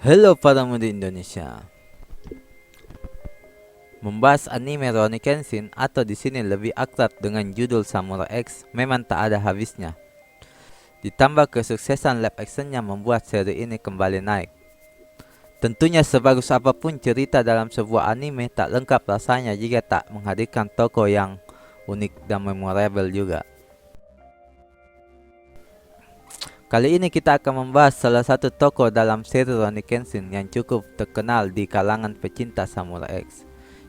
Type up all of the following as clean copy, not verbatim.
Halo para muda Indonesia. Membahas anime Rurouni Kenshin atau di sini lebih akrab dengan judul Samurai X memang tak ada habisnya. Ditambah kesuksesan live actionnya membuat seri ini kembali naik. Tentunya sebagus apapun cerita dalam sebuah anime tak lengkap rasanya jika tak menghadirkan tokoh yang unik dan memorable juga. Kali ini kita akan membahas salah satu tokoh dalam seri Rurouni Kenshin yang cukup terkenal di kalangan pecinta Samurai X,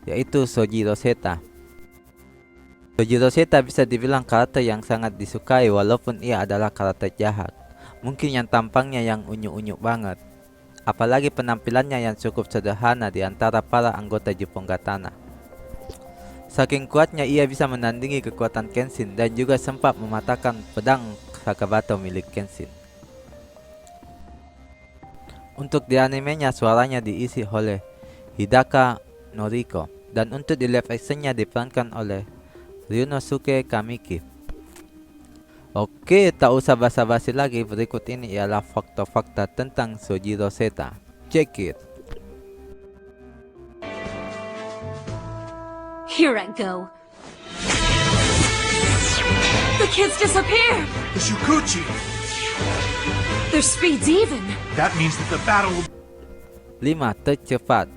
yaitu Sojiro Seta. Sojiro Seta bisa dibilang karakter yang sangat disukai walaupun ia adalah karakter jahat. Mungkin yang tampangnya yang unyu-unyu banget. Apalagi penampilannya yang cukup sederhana di antara para anggota Jepang Gatana. Saking kuatnya ia bisa menandingi kekuatan Kenshin dan juga sempat mematahkan pedang Sakabato milik Kenshin. Untuk di animenya suaranya diisi oleh Hidaka Noriko, dan untuk di live actionnya diperankan oleh Ryunosuke Kamiki. Oke, tak usah basa-basi lagi, berikut ini ialah fakta-fakta tentang Sojiro Seta. Check it. Here I go. The kids disappear! The Shukuchi! Their speed's even. That means that the battle will... 5. Tercepat.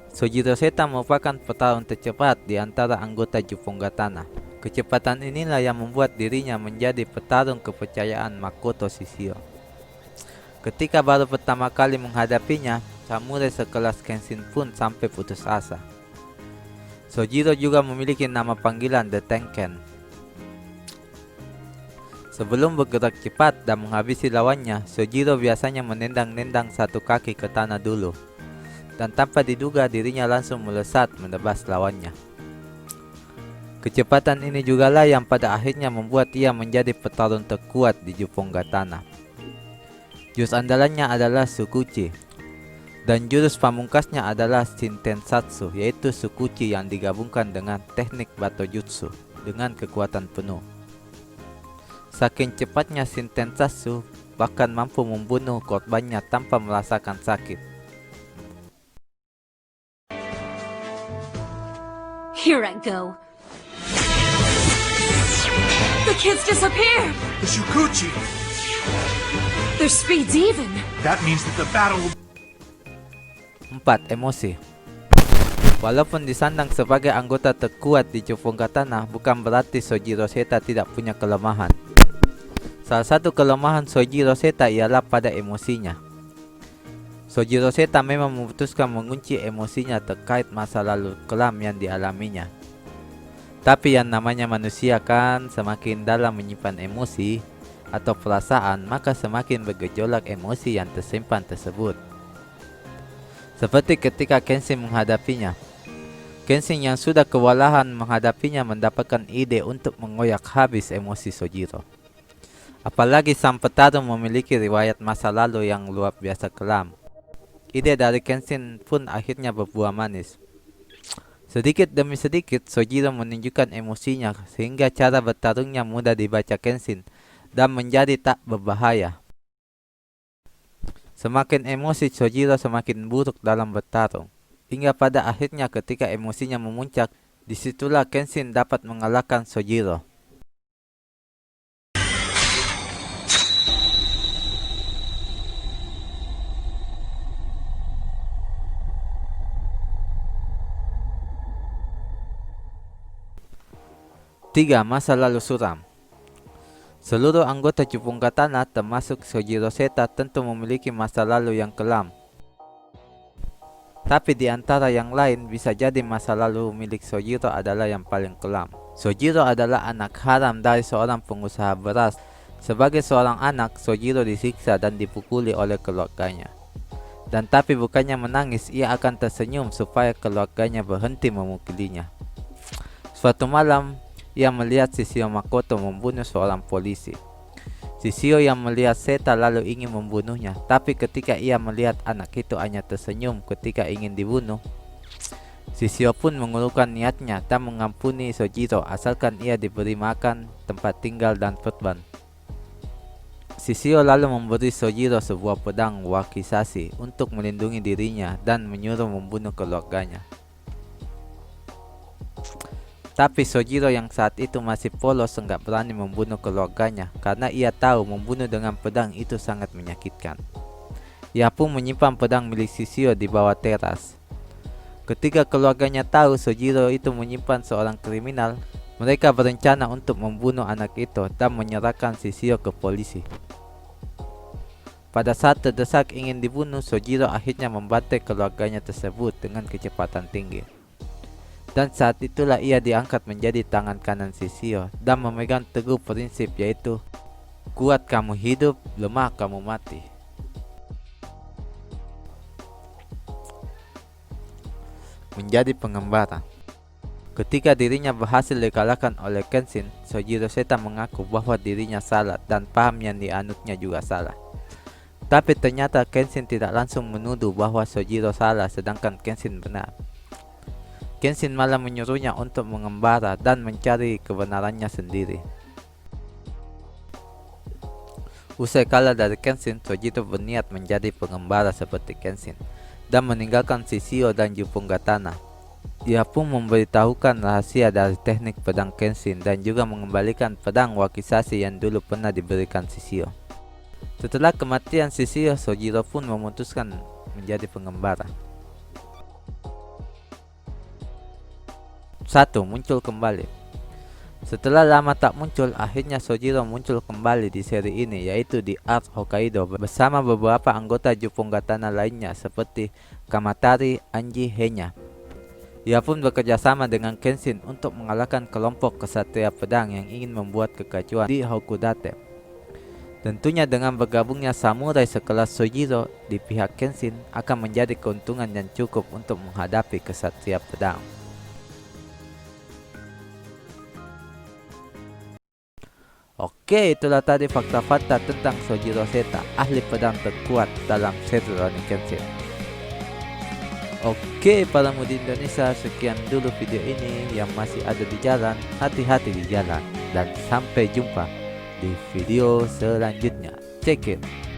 Sojiro Seta merupakan petarung tercepat di antara anggota Jepang Gatana. Kecepatan inilah yang membuat dirinya menjadi petarung kepercayaan Makoto Shishio. Ketika baru pertama kali menghadapinya, samurai sekelas Kenshin pun sampai putus asa. Sojiro juga memiliki nama panggilan The Tenken. Sebelum bergerak cepat dan menghabisi lawannya, Sojiro biasanya menendang-nendang satu kaki ke tanah dulu. Dan tanpa diduga dirinya langsung melesat menebas lawannya. Kecepatan ini jugalah yang pada akhirnya membuat ia menjadi petarung terkuat di Jepang Gatana. Jurus andalannya adalah Shukuchi. Dan jurus pamungkasnya adalah Shintensatsu, yaitu Shukuchi yang digabungkan dengan teknik Batojutsu dengan kekuatan penuh. Saking cepatnya Shintensatsu bahkan mampu membunuh korbannya tanpa merasakan sakit. Here I go. The kids disappear! The Shukuchi! Their speed's even. That means that the battle will... 4. Emosi. Walaupun disandang sebagai anggota terkuat di Jepang Gatana, bukan berarti Sojiro Seta tidak punya kelemahan. Salah satu kelemahan Sojiro Seta ialah pada emosinya. Sojiro Seta memang memutuskan mengunci emosinya terkait masa lalu kelam yang dialaminya. Tapi yang namanya manusia kan, semakin dalam menyimpan emosi atau perasaan, maka semakin bergejolak emosi yang tersimpan tersebut. Seperti ketika Kenshin menghadapinya. Kenshin yang sudah kewalahan menghadapinya mendapatkan ide untuk mengoyak habis emosi Sojiro. Apalagi sang petarung memiliki riwayat masa lalu yang luar biasa kelam. Ide dari Kenshin pun akhirnya berbuah manis. Sedikit demi sedikit Sojiro menunjukkan emosinya sehingga cara bertarungnya mudah dibaca Kenshin dan menjadi tak berbahaya. Semakin emosi Sojiro semakin buruk dalam bertarung. Hingga pada akhirnya ketika emosinya memuncak, disitulah Kenshin dapat mengalahkan Sojiro. Tiga. Masa lalu suram. Seluruh anggota Jepang Gatana termasuk Sojiro Seta tentu memiliki masa lalu yang kelam. Tapi di antara yang lain bisa jadi masa lalu milik Sojiro adalah yang paling kelam. Sojiro adalah anak haram dari seorang pengusaha beras. Sebagai seorang anak, Sojiro disiksa dan dipukuli oleh keluarganya. Dan tapi bukannya menangis, ia akan tersenyum supaya keluarganya berhenti memukulinya. Suatu malam, ia melihat Shishio Makoto membunuh seorang polisi. Shishio yang melihat Seta lalu ingin membunuhnya, tapi ketika ia melihat anak itu hanya tersenyum ketika ingin dibunuh, Shishio pun mengurungkan niatnya dan mengampuni Sojiro asalkan ia diberi makan, tempat tinggal dan perban. Shishio lalu memberi Sojiro sebuah pedang wakizashi untuk melindungi dirinya dan menyuruh membunuh keluarganya. Tapi Sojiro yang saat itu masih polos enggak berani membunuh keluarganya karena ia tahu membunuh dengan pedang itu sangat menyakitkan. Ia pun menyimpan pedang milik Shishio di bawah teras. Ketika keluarganya tahu Sojiro itu menyimpan seorang kriminal, mereka berencana untuk membunuh anak itu dan menyerahkan Shishio ke polisi. Pada saat terdesak ingin dibunuh, Sojiro akhirnya membantai keluarganya tersebut dengan kecepatan tinggi. Dan saat itulah ia diangkat menjadi tangan kanan Shishio dan memegang teguh prinsip yaitu kuat kamu hidup, lemah kamu mati. Menjadi pengembara. Ketika dirinya berhasil dikalahkan oleh Kenshin, Sojiro Seta mengaku bahwa dirinya salah dan paham yang dianutnya juga salah. Tapi ternyata Kenshin tidak langsung menuduh bahwa Sojiro salah sedangkan Kenshin benar. Kenshin malah menyuruhnya untuk mengembara dan mencari kebenarannya sendiri. Usai kalah dari Kenshin, Sojiro berniat menjadi pengembara seperti Kenshin dan meninggalkan Shishio dan Jupongatana. Ia pun memberitahukan rahasia dari teknik pedang Kenshin dan juga mengembalikan pedang wakizashi yang dulu pernah diberikan Shishio. Setelah kematian Shishio, Sojiro pun memutuskan menjadi pengembara. 1. Muncul kembali. Setelah lama tak muncul, akhirnya Sojiro muncul kembali di seri ini, yaitu di Art Hokkaido bersama beberapa anggota Jupongatana lainnya seperti Kamatari, Anji, Henya. Ia pun bekerjasama dengan Kenshin untuk mengalahkan kelompok kesatria pedang yang ingin membuat kekacauan di Hokudate. Tentunya dengan bergabungnya samurai sekelas Sojiro di pihak Kenshin akan menjadi keuntungan yang cukup untuk menghadapi kesatria pedang. Oke, itulah tadi fakta-fakta tentang Sojiro Seta, ahli pedang terkuat dalam seri Rurouni Kenshin. Oke, para mudi Indonesia, sekian dulu video ini. Yang masih ada di jalan, hati-hati di jalan. Dan sampai jumpa di video selanjutnya. Check it.